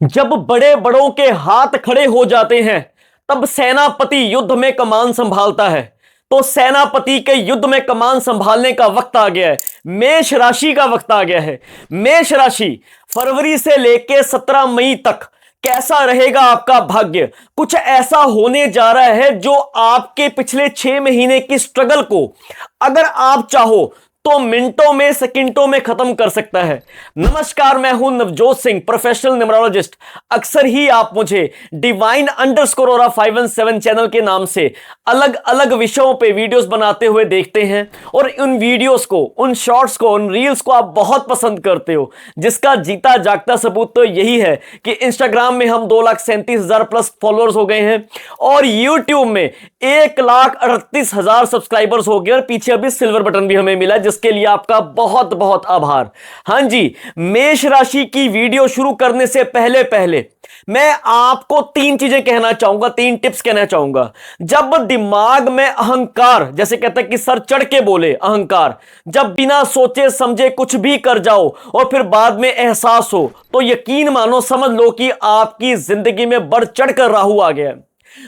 जब बड़े बड़ों के हाथ खड़े हो जाते हैं तब सेनापति युद्ध में कमान संभालता है। तो सेनापति के युद्ध में कमान संभालने का वक्त आ गया है। मेष राशि का वक्त आ गया है। मेष राशि, फरवरी से लेकर 17 मई तक कैसा रहेगा आपका भाग्य? कुछ ऐसा होने जा रहा है जो आपके पिछले 6 महीने की स्ट्रगल को अगर आप चाहो तो मिनटों में, सेकंडों में खत्म कर सकता है। नमस्कार, मैं हूं नवजोत सिंह, प्रोफेशनल न्यूमरोलॉजिस्ट। अक्सर ही आप मुझे डिवाइन_ओरा 517 चैनल के नाम से अलग अलग विषयों पे वीडियोस बनाते हुए देखते हैं और उन वीडियोस को, उन शॉर्ट्स को, उन रील्स को आप बहुत पसंद करते हो, जिसका जीता जागता सबूत तो यही है कि इंस्टाग्राम में हम 2,37,000 प्लस फॉलोअर्स हो गए हैं और यूट्यूब में 1,38,000 सब्सक्राइबर्स हो गए और पीछे अभी सिल्वर बटन भी हमें मिला, जिसके लिए आपका बहुत बहुत आभार। हां जी, मेष राशि की वीडियो शुरू करने से पहले पहले मैं आपको 3 चीजें कहना चाहूंगा, 3 टिप्स कहना चाहूंगा। जब दिमाग में अहंकार, जैसे कहते हैं कि सर चढ़ के बोले अहंकार, जब बिना सोचे समझे कुछ भी कर जाओ और फिर बाद में एहसास हो, तो यकीन मानो, समझ लो कि आपकी जिंदगी में बढ़ चढ़ कर राहु आ गया है।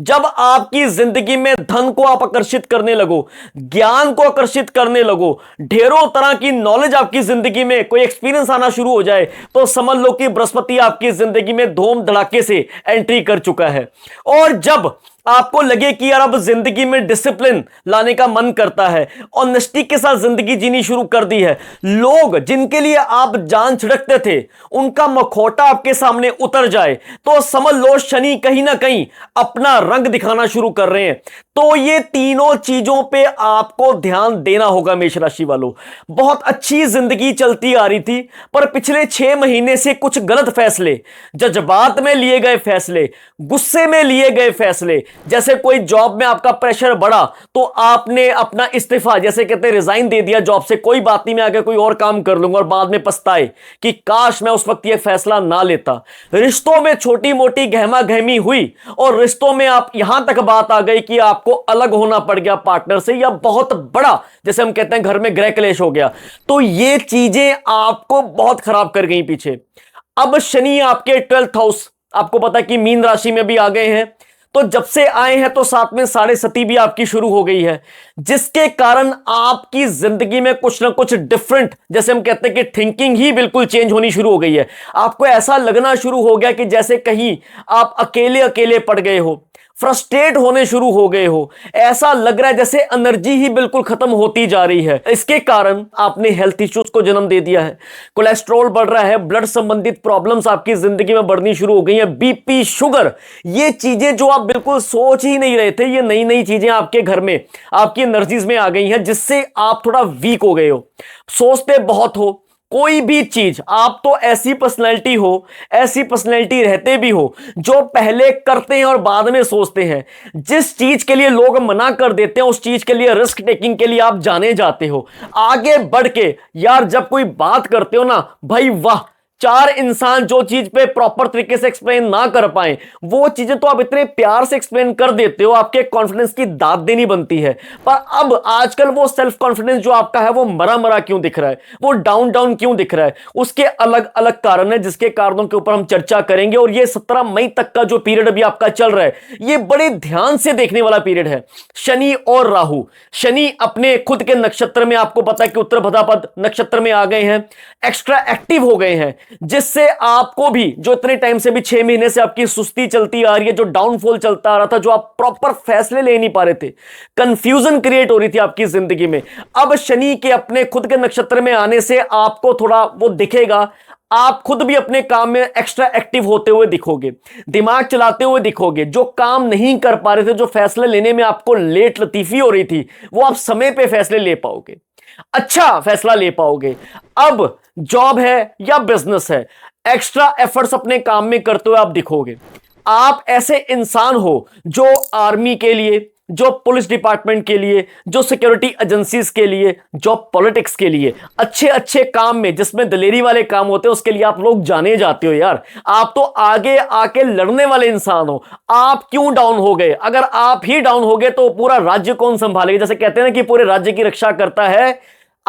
जब आपकी जिंदगी में धन को आप आकर्षित करने लगो, ज्ञान को आकर्षित करने लगो, ढेरों तरह की नॉलेज आपकी जिंदगी में, कोई एक्सपीरियंस आना शुरू हो जाए, तो समझ लो कि बृहस्पति आपकी जिंदगी में धूम धड़ाके से एंट्री कर चुका है। और जब आपको लगे कि यार अब जिंदगी में डिसिप्लिन लाने का मन करता है, ऑनेस्टी के साथ जिंदगी जीनी शुरू कर दी है, लोग जिनके लिए आप जान छिड़कते थे उनका मखौटा आपके सामने उतर जाए, तो समझ लो शनि कहीं ना कहीं अपना रंग दिखाना शुरू कर रहे हैं। तो ये तीनों चीजों पे आपको ध्यान देना होगा मेष राशि वालों। बहुत अच्छी जिंदगी चलती आ रही थी, पर पिछले 6 महीने से कुछ गलत फैसले, जज्बात में लिए गए फैसले, गुस्से में लिए गए फैसले, जैसे कोई जॉब में आपका प्रेशर बढ़ा तो आपने अपना इस्तीफा, जैसे कहते हैं रिजाइन दे दिया जॉब से, कोई बात नहीं मैं आगे कोई और काम कर लूंगा, और बाद में पछताए कि काश मैं उस वक्त यह फैसला ना लेता। रिश्तों में छोटी मोटी गहमा गहमी हुई और रिश्तों में आप यहां तक बात आ गई कि आपको अलग होना पड़ गया पार्टनर से, या बहुत बड़ा, जैसे हम कहते हैं घर में गृह क्लेश हो गया। तो ये चीजें आपको बहुत खराब कर गई पीछे। अब शनि आपके 12th हाउस, आपको पता है कि मीन राशि में भी आ गए हैं, तो जब से आए हैं तो साथ में साढ़े सती भी आपकी शुरू हो गई है, जिसके कारण आपकी जिंदगी में कुछ ना कुछ डिफरेंट, जैसे हम कहते हैं कि थिंकिंग ही बिल्कुल चेंज होनी शुरू हो गई है। आपको ऐसा लगना शुरू हो गया कि जैसे कहीं आप अकेले अकेले पड़ गए हो, फ्रस्ट्रेट होने शुरू हो गए हो, ऐसा लग रहा है जैसे एनर्जी ही बिल्कुल खत्म होती जा रही है। इसके कारण आपने हेल्थ इश्यूज को जन्म दे दिया है, कोलेस्ट्रॉल बढ़ रहा है, ब्लड संबंधित प्रॉब्लम्स आपकी जिंदगी में बढ़नी शुरू हो गई है, बीपी, शुगर, ये चीजें जो आप बिल्कुल सोच ही नहीं रहे थे, ये नई नई चीजें आपके घर में, आपकी एनर्जीज में आ गई हैं, जिससे आप थोड़ा वीक हो गए हो, सोचते बहुत हो कोई भी चीज। आप तो ऐसी पर्सनैलिटी हो, ऐसी पर्सनैलिटी रहते भी हो जो पहले करते हैं और बाद में सोचते हैं। जिस चीज के लिए लोग मना कर देते हैं उस चीज के लिए, रिस्क टेकिंग के लिए आप जाने जाते हो। आगे बढ़ के यार जब कोई बात करते हो ना, भाई वाह, 4 इंसान जो चीज पे प्रॉपर तरीके से एक्सप्लेन ना कर पाए, वो चीजें तो आप इतने प्यार से एक्सप्लेन कर देते हो, आपके कॉन्फिडेंस की दाद देनी बनती है। पर अब आजकल वो सेल्फ कॉन्फिडेंस जो आपका है वो मरा मरा क्यों दिख रहा है, वो डाउन डाउन क्यों दिख रहा है? उसके अलग अलग कारण है, जिसके कारणों के ऊपर हम चर्चा करेंगे। और ये 17 मई तक का जो पीरियड अभी आपका चल रहा है, ये बड़े ध्यान से देखने वाला पीरियड है। शनि और राहु, शनि अपने खुद के नक्षत्र में, आपको पता है कि उत्तर भाद्रपद नक्षत्र में आ गए हैं, एक्स्ट्रा एक्टिव हो गए हैं, जिससे आपको भी जो इतने टाइम से भी 6 महीने से आपकी सुस्ती चलती आ रही है, जो डाउनफॉल चलता आ रहा था, जो आप प्रॉपर फैसले ले नहीं पा रहे थे, कंफ्यूजन क्रिएट हो रही थी आपकी जिंदगी में, अब शनि के अपने खुद के नक्षत्र में आने से आपको थोड़ा वो दिखेगा। आप खुद भी अपने काम में एक्स्ट्रा एक्टिव होते हुए दिखोगे, दिमाग चलाते हुए दिखोगे। जो काम नहीं कर पा रहे थे, जो फैसले लेने में आपको लेट लतीफी हो रही थी, वो आप समय पे फैसले ले पाओगे, अच्छा फैसला ले पाओगे। अब जॉब है या बिजनेस है, एक्स्ट्रा एफर्ट्स अपने काम में करते हुए आप दिखोगे। आप ऐसे इंसान हो जो आर्मी के लिए, जो पुलिस डिपार्टमेंट के लिए, जो सिक्योरिटी एजेंसीज के लिए, जो पॉलिटिक्स के लिए, अच्छे अच्छे काम में जिसमें दलेरी वाले काम होते हैं, उसके लिए आप लोग जाने जाते हो। यार आप तो आगे आके लड़ने वाले इंसान हो, आप क्यों डाउन हो गए? अगर आप ही डाउन हो गए तो पूरा राज्य कौन संभालेगा? जैसे कहते हैं ना कि पूरे राज्य की रक्षा करता है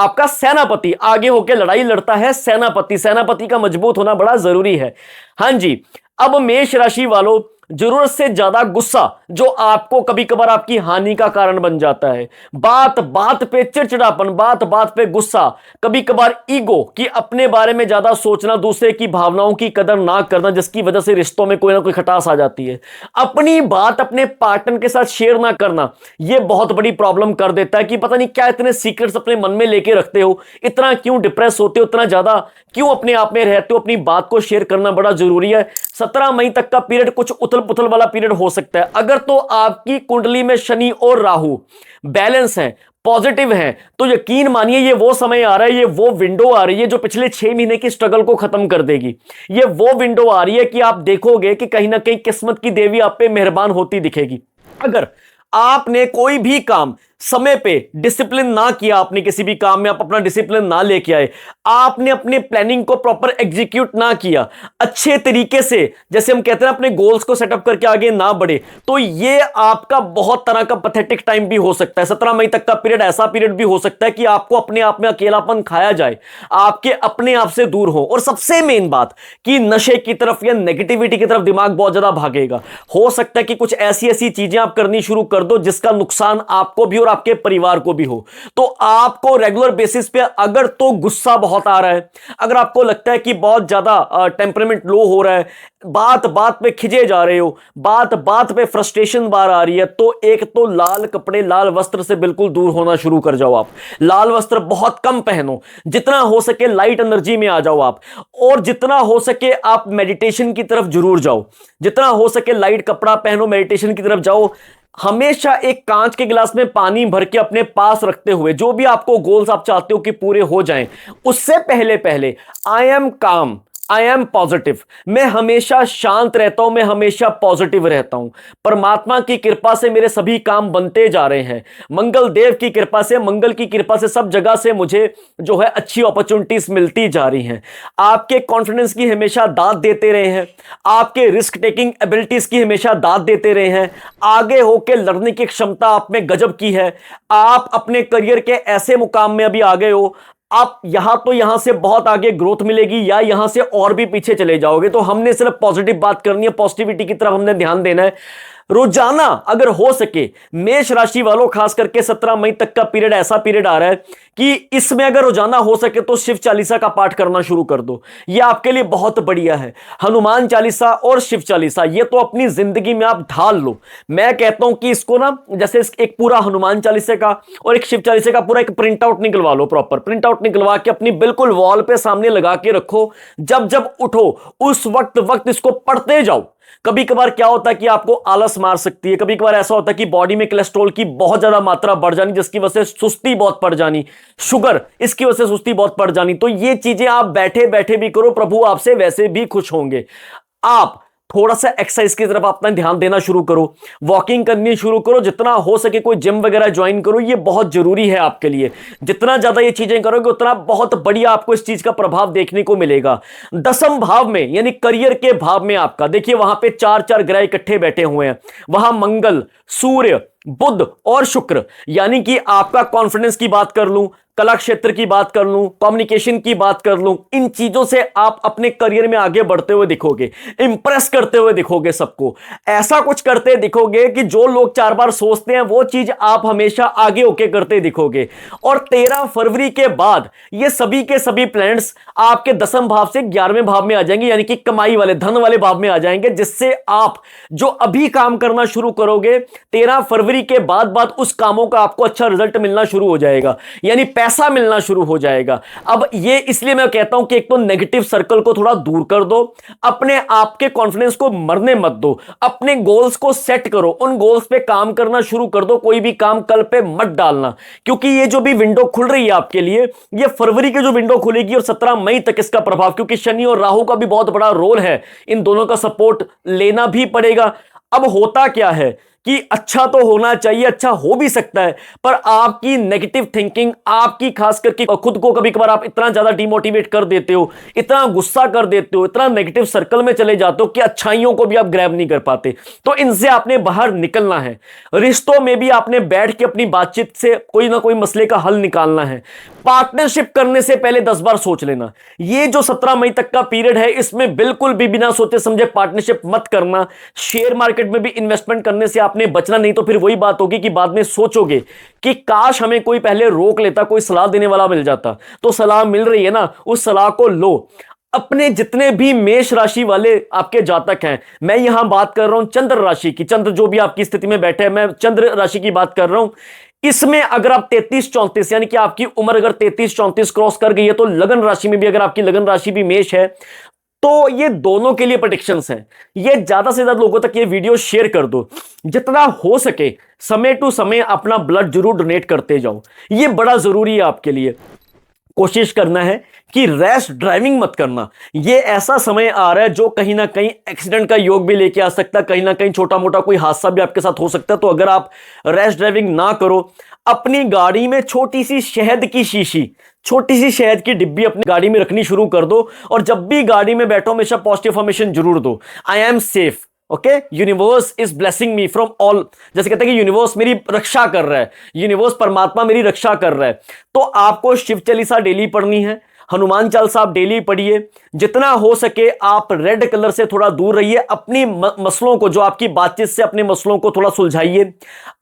आपका सेनापति आगे होकर लड़ाई लड़ता है। सेनापति का मजबूत होना बड़ा जरूरी है। हां जी, अब मेष राशि वालों, जरूरत से ज्यादा गुस्सा जो आपको कभी कभार आपकी हानि का कारण बन जाता है। बात बात पे चिड़चिड़ापन, बात बात पे गुस्सा, कभी कभार ईगो कि अपने बारे में ज्यादा सोचना, दूसरे की भावनाओं की कदर ना करना, जिसकी वजह से रिश्तों में कोई ना कोई खटास आ जाती है। अपनी बात अपने पार्टनर के साथ शेयर ना करना, यह बहुत बड़ी प्रॉब्लम कर देता है कि पता नहीं क्या इतने सीक्रेट्स अपने मन में लेके रखते हो, इतना क्यों डिप्रेस होते हो, इतना ज्यादा क्यों अपने आप में रहते हो। अपनी बात को शेयर करना बड़ा जरूरी है। 17 मई तक का पीरियड कुछ उथल पुथल वाला पीरियड हो सकता है। अगर तो आपकी कुंडली में शनि और राहु बैलेंस है, पॉजिटिव है, तो यकीन मानिए ये वो समय आ रहा है, ये वो विंडो आ रही है जो पिछले 6 महीने की स्ट्रगल को खत्म कर देगी। ये वो विंडो आ रही है कि आप देखोगे कि कहीं ना कहीं किस्मत की देवी आप पे मेहरबान होती दिखेगी। अगर आपने कोई भी काम समय पे डिसिप्लिन ना किया, आपने किसी भी काम में आप अपना डिसिप्लिन ना लेके आए, आपने अपने प्लानिंग को प्रॉपर एग्जीक्यूट ना किया अच्छे तरीके से, जैसे हम कहते हैं अपने गोल्स को सेटअप करके आगे ना बढ़े, तो ये आपका बहुत तरह का पैथेटिक टाइम भी हो सकता है। 17 मई तक का पीरियड ऐसा पीरियड भी हो सकता है कि आपको अपने आप में अकेलापन खाया जाए, आपके अपने आप से दूर हो। और सबसे मेन बात कि नशे की तरफ या नेगेटिविटी की तरफ दिमाग बहुत ज्यादा भागेगा। हो सकता है कि कुछ ऐसी ऐसी चीजें आप करनी शुरू कर दो जिसका नुकसान आपको भी और आपके परिवार को भी हो। तो आपको रेगुलर बेसिस पे अगर तो गुस्सा बहुत आ रहा है, अगर आपको लगता है कि बहुत ज्यादा टेम्परामेंट लो हो रहा है, बात बात पे खिजे जा रहे हो, बात बात पे फ्रस्ट्रेशन बाहर आ रही है, तो एक तो लाल कपड़े, लाल वस्त्र से बिल्कुल दूर होना शुरू कर जाओ। आप लाल वस्त्र बहुत कम पहनो, जितना हो सके लाइट एनर्जी में आ जाओ आप, और जितना हो सके आप मेडिटेशन की तरफ जरूर जाओ। जितना हो सके लाइट कपड़ा पहनो, मेडिटेशन की तरफ जाओ। हमेशा एक कांच के गिलास में पानी भर के अपने पास रखते हुए, जो भी आपको गोल्स आप चाहते हो कि पूरे हो जाएं, उससे पहले पहले आई एम काम, आई एम पॉजिटिव, मैं हमेशा शांत रहता हूं, मैं हमेशा पॉजिटिव रहता हूं, परमात्मा की कृपा से मेरे सभी काम बनते जा रहे हैं, मंगल देव की कृपा से, मंगल की कृपा से सब जगह से मुझे जो है अच्छी अपॉर्चुनिटीज मिलती जा रही हैं। आपके कॉन्फिडेंस की हमेशा दाद देते रहे हैं, आपके रिस्क टेकिंग एबिलिटीज की हमेशा दाद देते रहे हैं, आगे होकर लड़ने की क्षमता आप में गजब की है। आप अपने करियर के ऐसे मुकाम में अभी आ गए हो, आप यहां से बहुत आगे ग्रोथ मिलेगी या यहां से और भी पीछे चले जाओगे। तो हमने सिर्फ पॉजिटिव बात करनी है, पॉजिटिविटी की तरफ हमने ध्यान देना है। रोजाना अगर हो सके, मेष राशि वालों खास करके 17 मई तक का पीरियड ऐसा पीरियड आ रहा है कि इसमें अगर रोजाना हो सके तो शिव चालीसा का पाठ करना शुरू कर दो। यह आपके लिए बहुत बढ़िया है। हनुमान चालीसा और शिव चालीसा ये तो अपनी जिंदगी में आप ढाल लो। मैं कहता हूं कि इसको ना, जैसे एक पूरा हनुमान चालीसा का और एक शिव चालीसा का पूरा एक प्रिंट आउट निकलवा लो, प्रॉपर प्रिंट आउट निकलवा के अपनी बिल्कुल वॉल पे सामने लगा के रखो। जब जब उठो उस वक्त इसको पढ़ते जाओ। कभी कभार क्या होता है कि आपको आलस मार सकती है, कभी कभार ऐसा होता है कि बॉडी में कोलेस्ट्रॉल की बहुत ज्यादा मात्रा बढ़ जानी, जिसकी वजह से सुस्ती बहुत पड़ जानी, शुगर इसकी वजह से सुस्ती बहुत पड़ जानी। तो ये चीजें आप बैठे बैठे भी करो, प्रभु आपसे वैसे भी खुश होंगे। आप थोड़ा सा एक्सरसाइज की तरफ अपना ध्यान देना शुरू करो, वॉकिंग करनी शुरू करो, जितना हो सके कोई जिम वगैरह ज्वाइन करो, ये बहुत जरूरी है आपके लिए। जितना ज्यादा ये चीजें करोगे उतना बहुत बढ़िया आपको इस चीज का प्रभाव देखने को मिलेगा। 10वें भाव में यानी करियर के भाव में आपका देखिए, वहां पे 4 ग्रह इकट्ठे बैठे हुए हैं। वहां मंगल, सूर्य, बुध और शुक्र, यानी कि आपका कॉन्फिडेंस की बात कर लूं, कला क्षेत्र की बात कर लूं, कम्युनिकेशन की बात कर लूं, इन चीजों से आप अपने करियर में आगे बढ़ते हुए दिखोगे, इंप्रेस करते हुए दिखोगे सबको। ऐसा कुछ करते दिखोगे कि जो लोग 4 बार सोचते हैं वो चीज आप हमेशा आगे होके करते दिखोगे। और 13 फरवरी के बाद ये सभी के सभी प्लैनेट्स आपके 10वें भाव से 11वें भाव में आ जाएंगे, यानी कि कमाई वाले, धन वाले भाव में आ जाएंगे, जिससे आप जो अभी काम करना शुरू करोगे 13 फरवरी के बाद उस कामों का आपको अच्छा रिजल्ट मिलना शुरू हो जाएगा, यानी पैसा मिलना शुरू हो जाएगा। अब ये इसलिए मैं कहता हूं कि एक तो नेगेटिव सर्कल को थोड़ा दूर कर दो, अपने आप के कॉन्फिडेंस को मरने मत दो, अपने गोल्स को सेट करो, उन गोल्स पे काम करना शुरू कर दो। कोई भी काम कल पे मत डालना, क्योंकि ये जो भी विंडो खुल रही है आपके लिए, ये फरवरी की जो विंडो खुलेगी और 17 मई तक इसका प्रभाव, क्योंकि शनि और राहु का भी बहुत बड़ा रोल है, इन दोनों का सपोर्ट लेना भी पड़ेगा। अब होता क्या है कि अच्छा तो होना चाहिए, अच्छा हो भी सकता है, पर आपकी नेगेटिव थिंकिंग, आपकी खास करके खुद को कभी कभार आप इतना ज्यादा डिमोटिवेट कर देते हो, इतना गुस्सा कर देते हो, इतना नेगेटिव सर्कल में चले जाते हो कि अच्छाइयों को भी आप ग्रैब नहीं कर पाते। तो इनसे आपने बाहर निकलना है। रिश्तों में भी आपने बैठ के अपनी बातचीत से कोई ना कोई मसले का हल निकालना है। पार्टनरशिप करने से पहले 10 बार सोच लेना। ये जो 17 मई तक का पीरियड है, इसमें बिल्कुल भी बिना सोचे समझे पार्टनरशिप मत करना। शेयर मार्केट में भी इन्वेस्टमेंट करने से आपने बचना, नहीं तो फिर वही बात होगी कि बाद में सोचोगे कि काश हमें कोई पहले रोक लेता, कोई सलाह देने वाला मिल जाता। तो सलाह मिल रही है ना, उस सलाह को लो। अपने जितने भी मेष राशि वाले आपके जातक हैं, मैं यहां बात कर रहा हूं चंद्र राशि की, चंद्र जो भी आपकी स्थिति में बैठे हैं, मैं चंद्र राशि की बात कर रहा हूं। इसमें अगर आप 33-34 यानी कि आपकी उम्र अगर 33-34 क्रॉस कर गई है, तो लगन राशि में भी अगर आपकी लगन राशि भी मेष है, तो ये दोनों के लिए प्रेडिक्शंस हैं। ये ज्यादा से ज्यादा लोगों तक ये वीडियो शेयर कर दो। जितना हो सके समय टू समय अपना ब्लड जरूर डोनेट करते जाओ, ये बड़ा जरूरी है आपके लिए। कोशिश करना है कि रैश ड्राइविंग मत करना। ये ऐसा समय आ रहा है जो कहीं ना कहीं एक्सीडेंट का योग भी लेके आ सकता है, कहीं ना कहीं छोटा मोटा कोई हादसा भी आपके साथ हो सकता है। तो अगर आप रैश ड्राइविंग ना करो, अपनी गाड़ी में छोटी सी शहद की शीशी, छोटी सी शहद की डिब्बी अपनी गाड़ी में रखनी शुरू कर दो। और जब भी गाड़ी में बैठो हमेशा पॉजिटिव अफर्मेशन जरूर दो। I am safe, okay, universe is blessing me from all. जैसे कहते हैं कि यूनिवर्स मेरी रक्षा कर रहा है, यूनिवर्स परमात्मा मेरी रक्षा कर रहा है। तो आपको शिव चालीसा डेली पढ़नी है, हनुमान चालीसा आप डेली पढ़िए। जितना हो सके आप रेड कलर से थोड़ा दूर रहिए। अपनी मसलों को, जो आपकी बातचीत से अपने मसलों को थोड़ा सुलझाइए।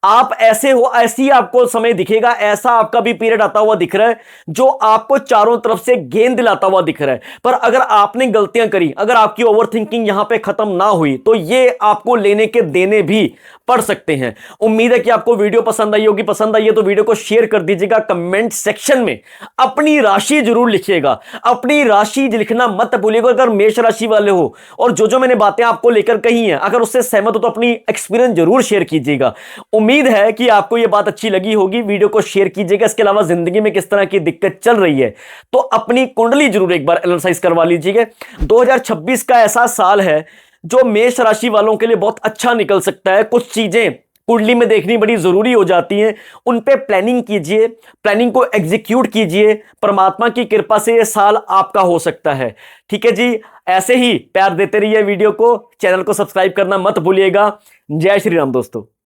आप ऐसे हो, ऐसी आपको समय दिखेगा, ऐसा आपका भी पीरियड आता हुआ दिख रहा है जो आपको चारों तरफ से गेंद दिलाता हुआ दिख रहा है। पर अगर आपने गलतियां करी, अगर आपकी ओवर थिंकिंग यहां पे खत्म ना हुई, तो ये आपको लेने के देने भी पड़ सकते हैं। उम्मीद है कि आपको वीडियो पसंद आई होगी। पसंद आई है तो वीडियो को शेयर कर दीजिएगा। कमेंट सेक्शन में अपनी राशि जरूर लिखिएगा, अपनी राशि लिखना मत भूलिएगा अगर मेष राशि वाले हो। और जो मैंने बातें आपको लेकर कही हैं, अगर उससे सहमत हो तो अपनी एक्सपीरियंस जरूर शेयर कीजिएगा। उम्मीद है कि आपको यह बात अच्छी लगी होगी। वीडियो को शेयर कीजिएगा। इसके अलावा जिंदगी में किस तरह की दिक्कत चल रही है तो अपनी कुंडली जरूर एक बार एनालाइज करवा लीजिएगा। 2026 का ऐसा साल है जो मेष राशि वालों के लिए बहुत अच्छा निकल सकता है। कुछ चीजें कुंडली में देखनी बड़ी जरूरी हो जाती हैं, उन पे प्लानिंग कीजिए, प्लानिंग को एग्जीक्यूट कीजिए। परमात्मा की कृपा से यह साल आपका हो सकता है। ठीक है जी, ऐसे ही प्यार देते रहिए वीडियो को, चैनल को सब्सक्राइब करना मत भूलिएगा। जय श्री राम दोस्तों।